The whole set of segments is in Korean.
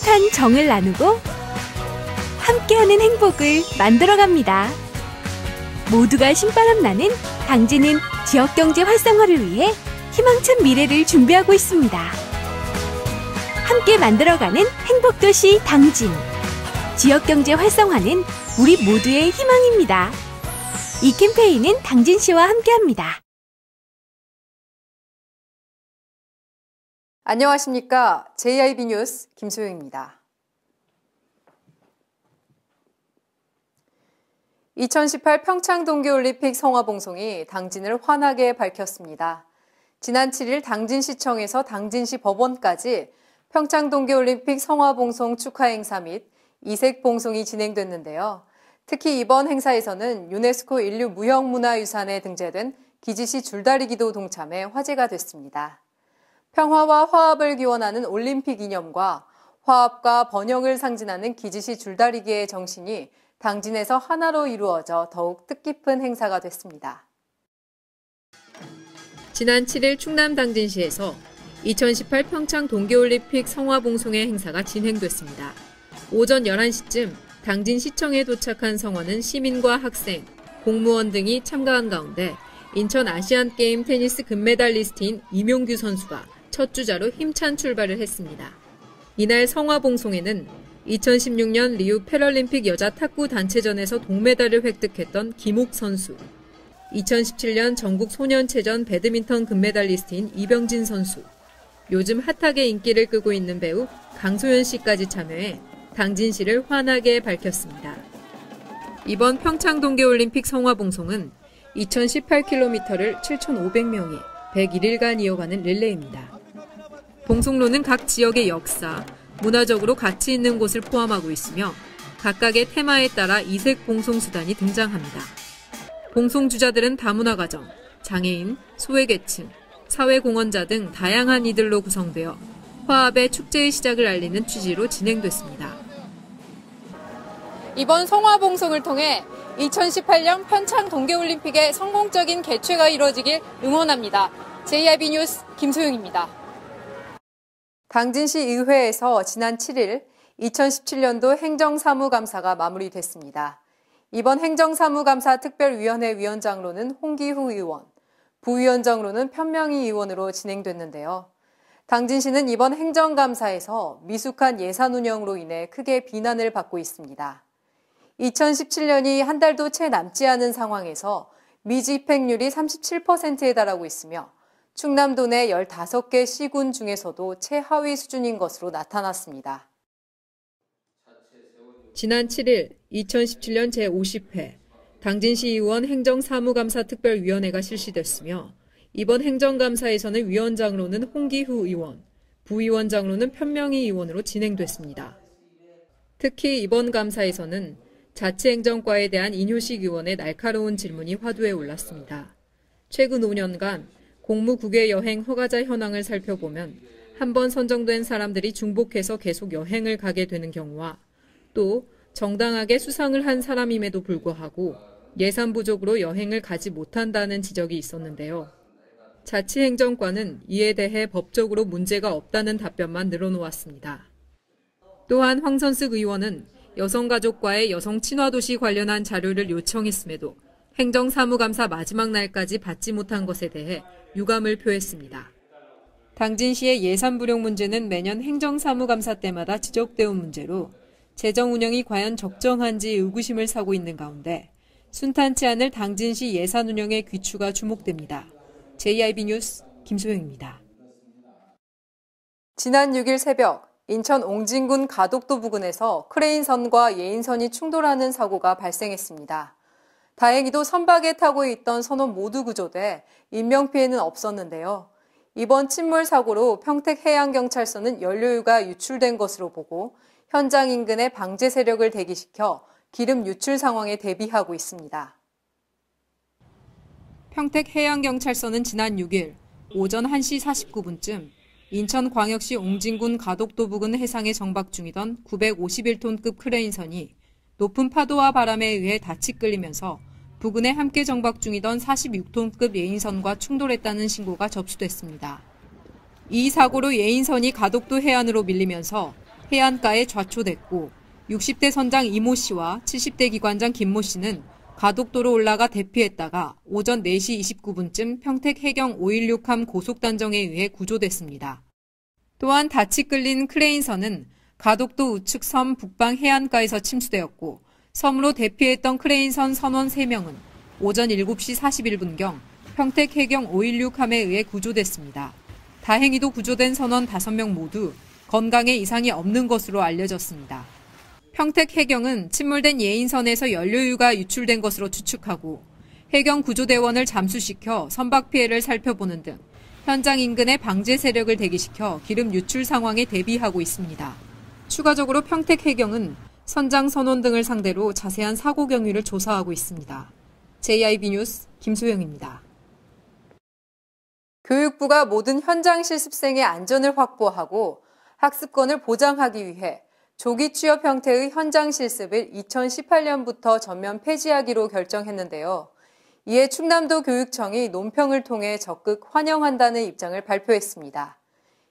따뜻한 정을 나누고 함께하는 행복을 만들어갑니다. 모두가 신바람 나는 당진은 지역경제 활성화를 위해 희망찬 미래를 준비하고 있습니다. 함께 만들어가는 행복도시 당진. 지역경제 활성화는 우리 모두의 희망입니다. 이 캠페인은 당진시와 함께합니다. 안녕하십니까. JIB 뉴스 김소영입니다. 2018 평창 동계올림픽 성화봉송이 당진을 환하게 밝혔습니다. 지난 7일 당진시청에서 당진시 법원까지 평창 동계올림픽 성화봉송 축하 행사 및 이색봉송이 진행됐는데요. 특히 이번 행사에서는 유네스코 인류 무형문화유산에 등재된 기지시 줄다리기도 동참해 화제가 됐습니다. 평화와 화합을 기원하는 올림픽 이념과 화합과 번영을 상징하는 기지시 줄다리기의 정신이 당진에서 하나로 이루어져 더욱 뜻깊은 행사가 됐습니다. 지난 7일 충남 당진시에서 2018 평창 동계올림픽 성화봉송의 행사가 진행됐습니다. 오전 11시쯤 당진시청에 도착한 성화는 시민과 학생, 공무원 등이 참가한 가운데 인천 아시안게임 테니스 금메달리스트인 이명규 선수가 첫 주자로 힘찬 출발을 했습니다. 이날 성화봉송에는 2016년 리우 패럴림픽 여자 탁구 단체전에서 동메달을 획득했던 김옥 선수, 2017년 전국 소년체전 배드민턴 금메달리스트인 이병진 선수, 요즘 핫하게 인기를 끄고 있는 배우 강소연 씨까지 참여해 당진시를 환하게 밝혔습니다. 이번 평창 동계올림픽 성화봉송은 2018km를 7,500명이 101일간 이어가는 릴레이입니다. 봉송로는 각 지역의 역사, 문화적으로 가치 있는 곳을 포함하고 있으며 각각의 테마에 따라 이색 봉송수단이 등장합니다. 봉송주자들은 다문화가정, 장애인, 소외계층, 사회공헌자 등 다양한 이들로 구성되어 화합의 축제의 시작을 알리는 취지로 진행됐습니다. 이번 성화봉송을 통해 2018년 평창 동계올림픽의 성공적인 개최가 이루어지길 응원합니다. JIB 뉴스 김소영입니다. 당진시 의회에서 지난 7일 2017년도 행정사무감사가 마무리됐습니다. 이번 행정사무감사 특별위원회 위원장로는 홍기후 의원, 부위원장로는 편명희 의원으로 진행됐는데요. 당진시는 이번 행정감사에서 미숙한 예산 운영으로 인해 크게 비난을 받고 있습니다. 2017년이 한 달도 채 남지 않은 상황에서 미집행률이 37%에 달하고 있으며 충남도 내 15개 시군 중에서도 최하위 수준인 것으로 나타났습니다. 지난 7일 2017년 제50회 당진시의원 행정사무감사 특별위원회가 실시됐으며 이번 행정감사에서는 위원장로는 홍기후 의원, 부위원장로는 편명희 의원으로 진행됐습니다. 특히 이번 감사에서는 자치행정과에 대한 인효식 의원의 날카로운 질문이 화두에 올랐습니다. 최근 5년간 공무국외 여행 허가자 현황을 살펴보면 한 번 선정된 사람들이 중복해서 계속 여행을 가게 되는 경우와 또 정당하게 수상을 한 사람임에도 불구하고 예산 부족으로 여행을 가지 못한다는 지적이 있었는데요. 자치행정과는 이에 대해 법적으로 문제가 없다는 답변만 늘어놓았습니다. 또한 황선숙 의원은 여성가족과의 여성친화도시 관련한 자료를 요청했음에도 행정사무감사 마지막 날까지 받지 못한 것에 대해 유감을 표했습니다. 당진시의 예산 불용 문제는 매년 행정사무감사 때마다 지적되어 온 문제로 재정 운영이 과연 적정한지 의구심을 사고 있는 가운데 순탄치 않을 당진시 예산 운영의 귀추가 주목됩니다. JIB 뉴스 김소영입니다. 지난 6일 새벽 인천 옹진군 가덕도 부근에서 크레인선과 예인선이 충돌하는 사고가 발생했습니다. 다행히도 선박에 타고 있던 선원 모두 구조돼 인명피해는 없었는데요. 이번 침몰 사고로 평택해양경찰서는 연료유가 유출된 것으로 보고 현장 인근에 방제 세력을 대기시켜 기름 유출 상황에 대비하고 있습니다. 평택해양경찰서는 지난 6일 오전 1시 49분쯤 인천광역시 옹진군 가덕도 부근 해상에 정박 중이던 951톤급 크레인선이 높은 파도와 바람에 의해 닻이 끌리면서 부근에 함께 정박 중이던 46톤급 예인선과 충돌했다는 신고가 접수됐습니다. 이 사고로 예인선이 가덕도 해안으로 밀리면서 해안가에 좌초됐고 60대 선장 이모 씨와 70대 기관장 김모 씨는 가덕도로 올라가 대피했다가 오전 4시 29분쯤 평택 해경 516함 고속단정에 의해 구조됐습니다. 또한 닻이 끌린 크레인선은 가덕도 우측 섬 북방 해안가에서 침수되었고 섬으로 대피했던 크레인선 선원 3명은 오전 7시 41분경 평택 해경 516함에 의해 구조됐습니다. 다행히도 구조된 선원 5명 모두 건강에 이상이 없는 것으로 알려졌습니다. 평택 해경은 침몰된 예인선에서 연료유가 유출된 것으로 추측하고 해경 구조대원을 잠수시켜 선박 피해를 살펴보는 등 현장 인근의 방제 세력을 대기시켜 기름 유출 상황에 대비하고 있습니다. 추가적으로 평택 해경은 선장 선원 등을 상대로 자세한 사고 경위를 조사하고 있습니다. JIB 뉴스 김소영입니다. 교육부가 모든 현장 실습생의 안전을 확보하고 학습권을 보장하기 위해 조기 취업 형태의 현장 실습을 2018년부터 전면 폐지하기로 결정했는데요. 이에 충남도 교육청이 논평을 통해 적극 환영한다는 입장을 발표했습니다.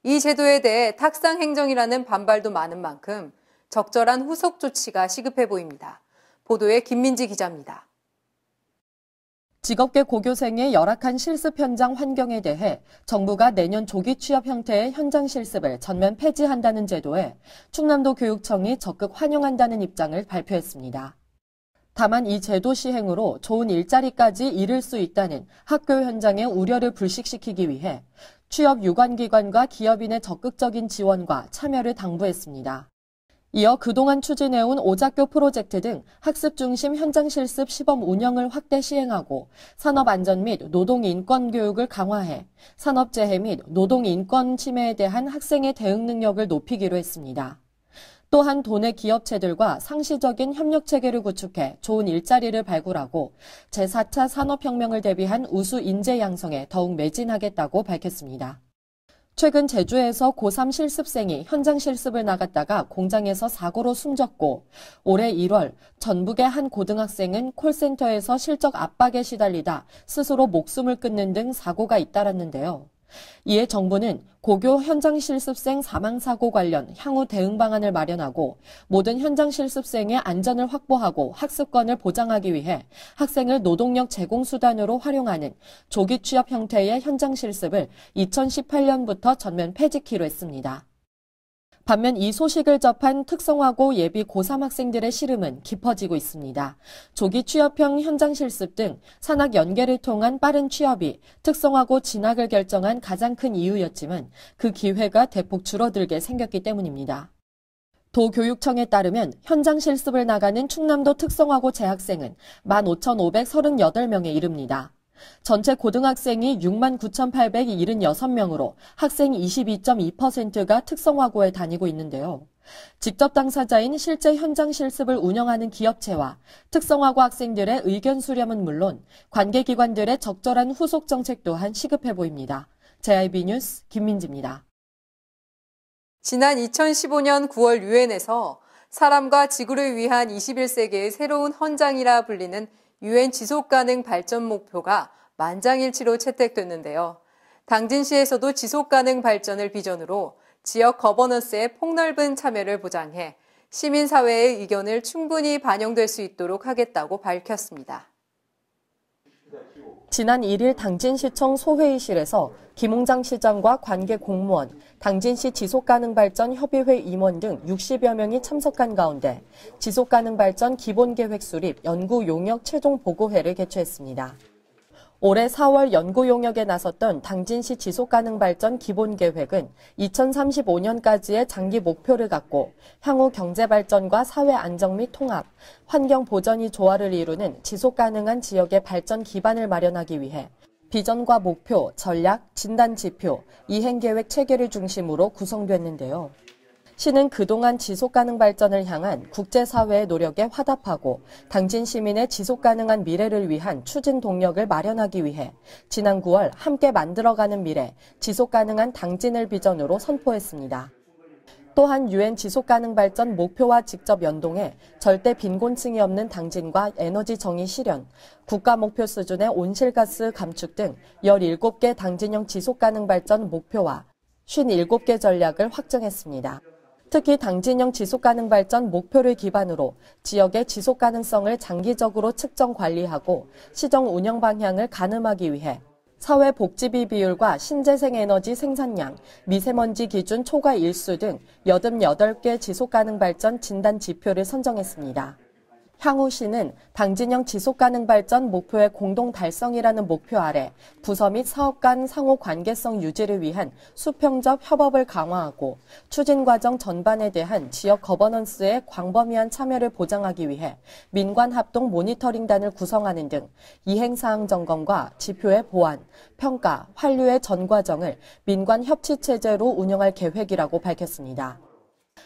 이 제도에 대해 탁상 행정이라는 반발도 많은 만큼 적절한 후속 조치가 시급해 보입니다. 보도에 김민지 기자입니다. 직업계 고교생의 열악한 실습 현장 환경에 대해 정부가 내년 조기 취업 형태의 현장 실습을 전면 폐지한다는 제도에 충남도 교육청이 적극 환영한다는 입장을 발표했습니다. 다만 이 제도 시행으로 좋은 일자리까지 잃을 수 있다는 학교 현장의 우려를 불식시키기 위해 취업 유관기관과 기업인의 적극적인 지원과 참여를 당부했습니다. 이어 그동안 추진해온 오작교 프로젝트 등 학습 중심 현장 실습 시범 운영을 확대 시행하고 산업안전 및 노동인권 교육을 강화해 산업재해 및 노동인권 침해에 대한 학생의 대응 능력을 높이기로 했습니다. 또한 도내 기업체들과 상시적인 협력체계를 구축해 좋은 일자리를 발굴하고 제4차 산업혁명을 대비한 우수 인재 양성에 더욱 매진하겠다고 밝혔습니다. 최근 제주에서 고3 실습생이 현장 실습을 나갔다가 공장에서 사고로 숨졌고 올해 1월 전북의 한 고등학생은 콜센터에서 실적 압박에 시달리다 스스로 목숨을 끊는 등 사고가 잇따랐는데요. 이에 정부는 고교 현장 실습생 사망사고 관련 향후 대응 방안을 마련하고 모든 현장 실습생의 안전을 확보하고 학습권을 보장하기 위해 학생을 노동력 제공 수단으로 활용하는 조기 취업 형태의 현장 실습을 2018년부터 전면 폐지키로 했습니다. 반면 이 소식을 접한 특성화고 예비 고3 학생들의 시름은 깊어지고 있습니다. 조기 취업형 현장 실습 등 산학 연계를 통한 빠른 취업이 특성화고 진학을 결정한 가장 큰 이유였지만 그 기회가 대폭 줄어들게 생겼기 때문입니다. 도교육청에 따르면 현장 실습을 나가는 충남도 특성화고 재학생은 15,538명에 이릅니다. 전체 고등학생이 69,876명으로 학생 22.2%가 특성화고에 다니고 있는데요. 직접 당사자인 실제 현장 실습을 운영하는 기업체와 특성화고 학생들의 의견 수렴은 물론 관계기관들의 적절한 후속 정책 또한 시급해 보입니다. JIB 뉴스 김민지입니다. 지난 2015년 9월 유엔에서 사람과 지구를 위한 21세기의 새로운 헌장이라 불리는 유엔 지속가능 발전 목표가 만장일치로 채택됐는데요. 당진시에서도 지속가능 발전을 비전으로 지역 거버넌스의 폭넓은 참여를 보장해 시민사회의 의견을 충분히 반영될 수 있도록 하겠다고 밝혔습니다. 지난 1일 당진시청 소회의실에서 김홍장 시장과 관계 공무원, 당진시 지속가능발전 협의회 임원 등 60여 명이 참석한 가운데 지속가능발전 기본계획 수립 연구용역 최종 보고회를 개최했습니다. 올해 4월 연구용역에 나섰던 당진시 지속가능발전 기본계획은 2035년까지의 장기 목표를 갖고 향후 경제발전과 사회 안정 및 통합, 환경 보전이 조화를 이루는 지속가능한 지역의 발전 기반을 마련하기 위해 비전과 목표, 전략, 진단지표, 이행계획 체계를 중심으로 구성됐는데요. 시는 그동안 지속가능 발전을 향한 국제사회의 노력에 화답하고 당진 시민의 지속가능한 미래를 위한 추진 동력을 마련하기 위해 지난 9월 함께 만들어가는 미래, 지속가능한 당진을 비전으로 선포했습니다. 또한 유엔 지속가능 발전 목표와 직접 연동해 절대 빈곤층이 없는 당진과 에너지 정의 실현, 국가 목표 수준의 온실가스 감축 등 17개 당진형 지속가능 발전 목표와 57개 전략을 확정했습니다. 특히 당진형 지속가능 발전 목표를 기반으로 지역의 지속 가능성을 장기적으로 측정 관리하고 시정 운영 방향을 가늠하기 위해 사회복지비 비율과 신재생에너지 생산량, 미세먼지 기준 초과 일수 등 88개 지속가능 발전 진단 지표를 선정했습니다. 향후 시는 당진형 지속가능 발전 목표의 공동 달성이라는 목표 아래 부서 및 사업 간 상호 관계성 유지를 위한 수평적 협업을 강화하고 추진 과정 전반에 대한 지역 거버넌스의 광범위한 참여를 보장하기 위해 민관 합동 모니터링단을 구성하는 등 이행사항 점검과 지표의 보완, 평가, 환류의 전 과정을 민관 협치체제로 운영할 계획이라고 밝혔습니다.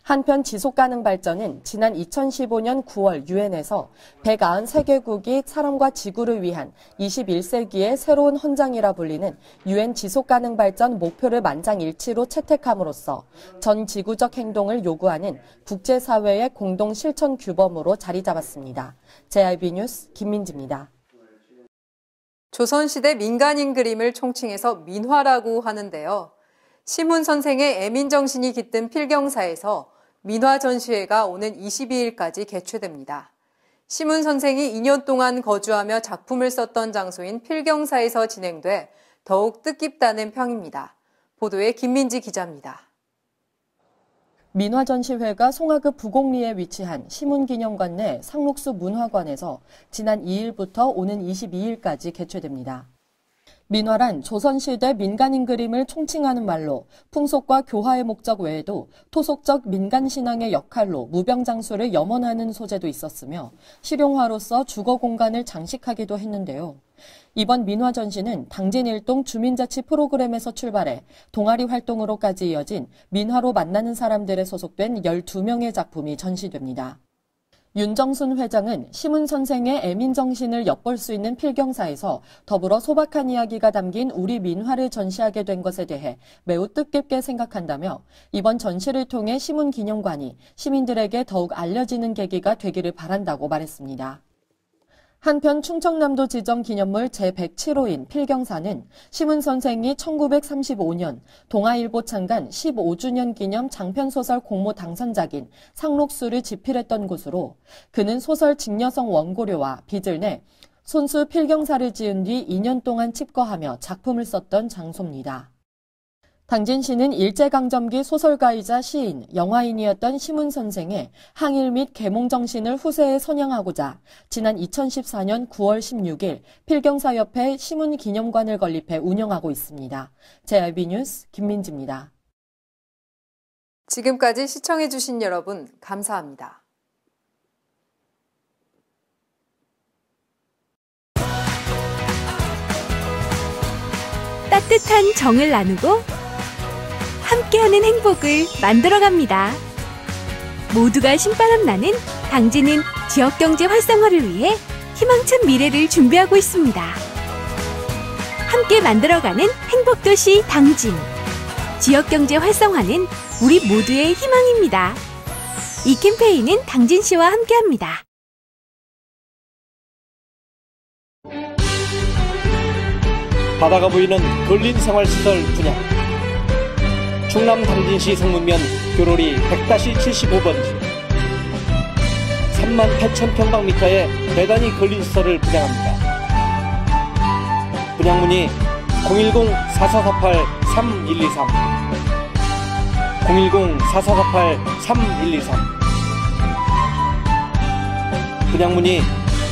한편 지속가능 발전은 지난 2015년 9월 유엔에서 193개국이 사람과 지구를 위한 21세기의 새로운 헌장이라 불리는 유엔 지속가능 발전 목표를 만장일치로 채택함으로써 전 지구적 행동을 요구하는 국제사회의 공동 실천 규범으로 자리 잡았습니다. JIB 뉴스 김민지입니다. 조선시대 민간인 그림을 총칭해서 민화라고 하는데요. 시문 선생의 애민정신이 깃든 필경사에서 민화 전시회가 오는 22일까지 개최됩니다. 시문 선생이 2년 동안 거주하며 작품을 썼던 장소인 필경사에서 진행돼 더욱 뜻깊다는 평입니다. 보도에 김민지 기자입니다. 민화 전시회가 송화읍 부곡리에 위치한 시문기념관 내 상록수 문화관에서 지난 2일부터 오는 22일까지 개최됩니다. 민화란 조선시대 민간인 그림을 총칭하는 말로 풍속과 교화의 목적 외에도 토속적 민간신앙의 역할로 무병장수를 염원하는 소재도 있었으며 실용화로서 주거 공간을 장식하기도 했는데요. 이번 민화 전시는 당진 일동 주민자치 프로그램에서 출발해 동아리 활동으로까지 이어진 민화로 만나는 사람들에 소속된 12명의 작품이 전시됩니다. 윤정순 회장은 시문 선생의 애민정신을 엿볼 수 있는 필경사에서 더불어 소박한 이야기가 담긴 우리 민화를 전시하게 된 것에 대해 매우 뜻깊게 생각한다며 이번 전시를 통해 시문기념관이 시민들에게 더욱 알려지는 계기가 되기를 바란다고 말했습니다. 한편 충청남도 지정 기념물 제107호인 필경사는 시문 선생이 1935년 동아일보 창간 15주년 기념 장편소설 공모 당선작인 상록수를 집필했던 곳으로 그는 소설 직녀성 원고료와 빚을 내 손수 필경사를 지은 뒤 2년 동안 칩거하며 작품을 썼던 장소입니다. 당진시는 일제강점기 소설가이자 시인, 영화인이었던 시문 선생의 항일 및 계몽 정신을 후세에 선양하고자 지난 2014년 9월 16일 필경사 옆에 시문 기념관을 건립해 운영하고 있습니다. JIB 뉴스 김민지입니다. 지금까지 시청해주신 여러분 감사합니다. 따뜻한 정을 나누고 함께하는 행복을 만들어갑니다. 모두가 신바람 나는 당진은 지역경제 활성화를 위해 희망찬 미래를 준비하고 있습니다. 함께 만들어가는 행복도시 당진. 지역경제 활성화는 우리 모두의 희망입니다. 이 캠페인은 당진시와 함께합니다. 바다가 보이는 근린 생활시설 분양. 충남 당진시 성문면 교로리 100-75번지 38,000평방미터의 대단위 근린시설을 분양합니다. 분양문의 010-4448-3123 010-4448-3123 분양문의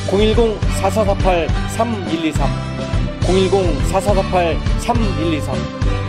010-4448-3123 010-4448-3123